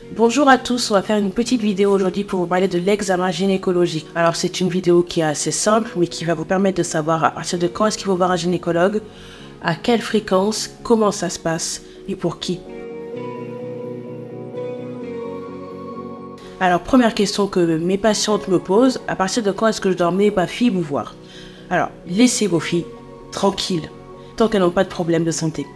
Bonjour à tous, on va faire une petite vidéo aujourd'hui pour vous parler de l'examen gynécologique. Alors c'est une vidéo qui est assez simple mais qui va vous permettre de savoir à partir de quand est-ce qu'il faut voir un gynécologue, à quelle fréquence, comment ça se passe et pour qui. Alors première question que mes patientes me posent, à partir de quand est-ce que je dois emmener ma fille vous voir? Alors laissez vos filles tranquilles tant qu'elles n'ont pas de problème de santé.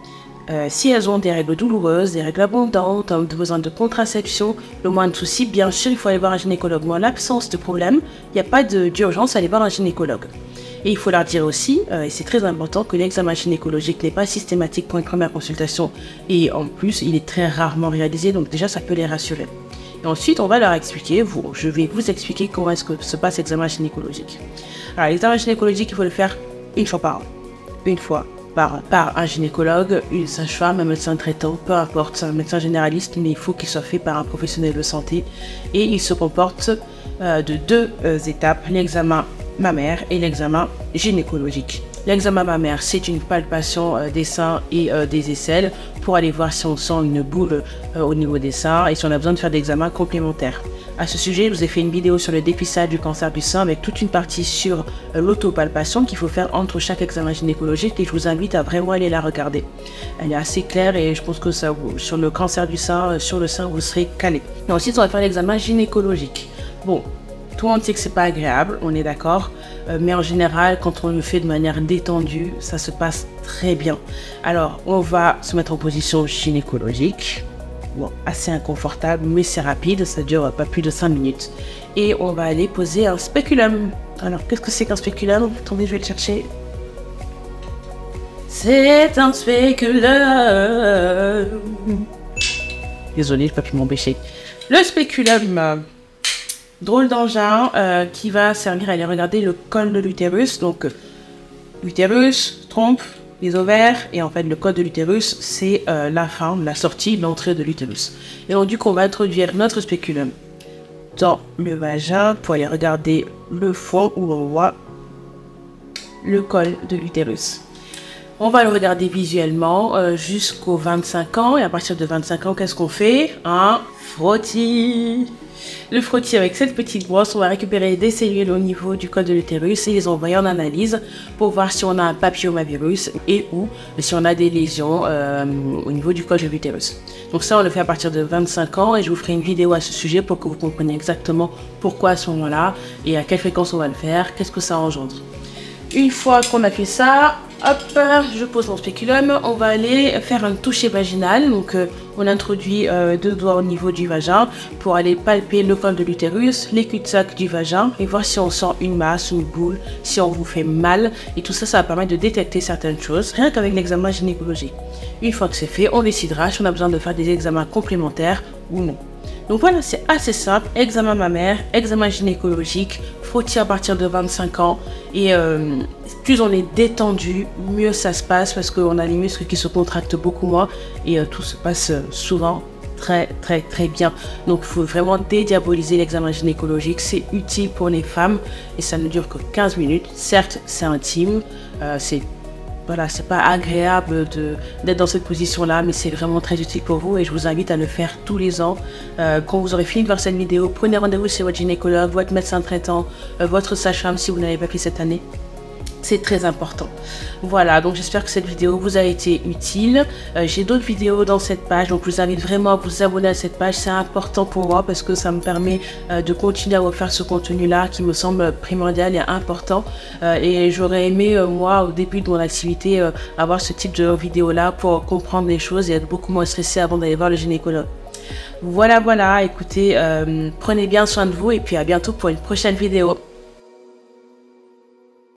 Si elles ont des règles douloureuses, des règles abondantes, ont besoin de contraception, le moins de soucis, bien sûr, il faut aller voir un gynécologue. Mais en l'absence de problème, il n'y a pas d'urgence à aller voir un gynécologue. Et il faut leur dire aussi, et c'est très important, que l'examen gynécologique n'est pas systématique pour une première consultation. Et en plus, il est très rarement réalisé, donc déjà, ça peut les rassurer. Et ensuite, on va leur expliquer, je vais vous expliquer comment est-ce que se passe l'examen gynécologique. Alors, l'examen gynécologique, il faut le faire une fois par an. Une fois par un gynécologue, une sage-femme, un médecin traitant, peu importe, un médecin généraliste, mais il faut qu'il soit fait par un professionnel de santé. Et il se comporte de deux étapes, l'examen mammaire et l'examen gynécologique. L'examen mammaire, c'est une palpation des seins et des aisselles pour aller voir si on sent une boule au niveau des seins et si on a besoin de faire des examens complémentaires. À ce sujet, je vous ai fait une vidéo sur le dépistage du cancer du sein avec toute une partie sur l'autopalpation qu'il faut faire entre chaque examen gynécologique et je vous invite à vraiment aller la regarder. Elle est assez claire et je pense que ça, sur le cancer du sein, sur le sein, vous serez calé. Et ensuite, on va faire l'examen gynécologique. Bon, tout le monde sait que c'est pas agréable, on est d'accord, mais en général, quand on le fait de manière détendue, ça se passe très bien. Alors, on va se mettre en position gynécologique. Bon, assez inconfortable, mais c'est rapide, ça dure pas plus de 5 minutes. Et on va aller poser un spéculum. Alors, qu'est-ce que c'est qu'un spéculum? Attendez, je vais le chercher. C'est un spéculum. Désolée, j'ai pas pu m'empêcher. Le spéculum, drôle d'engin qui va servir à aller regarder le col de l'utérus. Donc, l'utérus, trompe, les ovaires, et en fait le col de l'utérus, c'est la fin, la sortie, l'entrée de l'utérus. Et donc du coup, on va introduire notre spéculum dans le vagin pour aller regarder le fond où on voit le col de l'utérus. On va le regarder visuellement jusqu'aux 25 ans, et à partir de 25 ans, qu'est-ce qu'on fait? Un frottis. Le frottis, avec cette petite brosse, on va récupérer des cellules au niveau du col de l'utérus et les envoyer en analyse pour voir si on a un papillomavirus et ou si on a des lésions au niveau du col de l'utérus. Donc ça, on le fait à partir de 25 ans et je vous ferai une vidéo à ce sujet pour que vous compreniez exactement pourquoi à ce moment-là et à quelle fréquence on va le faire, qu'est-ce que ça engendre. Une fois qu'on a fait ça, hop, je pose mon spéculum, on va aller faire un toucher vaginal. Donc on introduit deux doigts au niveau du vagin pour aller palper le col de l'utérus, les cul-de-sac du vagin et voir si on sent une masse, une boule, si on vous fait mal. Et tout ça, ça va permettre de détecter certaines choses, rien qu'avec l'examen gynécologique. Une fois que c'est fait, on décidera si on a besoin de faire des examens complémentaires ou non. Donc voilà, c'est assez simple, examen mammaire, examen gynécologique, frottis à partir de 25 ans et plus on est détendu, mieux ça se passe parce qu'on a les muscles qui se contractent beaucoup moins et tout se passe souvent très bien. Donc il faut vraiment dédiaboliser l'examen gynécologique, c'est utile pour les femmes et ça ne dure que 15 minutes. Certes, c'est intime, voilà, c'est pas agréable d'être dans cette position-là, mais c'est vraiment très utile pour vous et je vous invite à le faire tous les ans. Quand vous aurez fini de voir cette vidéo, prenez rendez-vous chez votre gynécologue, votre médecin traitant, votre sage-femme si vous n'avez pas fait cette année. C'est très important. Voilà, donc j'espère que cette vidéo vous a été utile. J'ai d'autres vidéos dans cette page, donc je vous invite vraiment à vous abonner à cette page. C'est important pour moi parce que ça me permet de continuer à vous faire ce contenu-là qui me semble primordial et important. Et j'aurais aimé, moi, au début de mon activité, avoir ce type de vidéo-là pour comprendre les choses et être beaucoup moins stressé avant d'aller voir le gynécologue. Voilà, écoutez, prenez bien soin de vous et puis à bientôt pour une prochaine vidéo.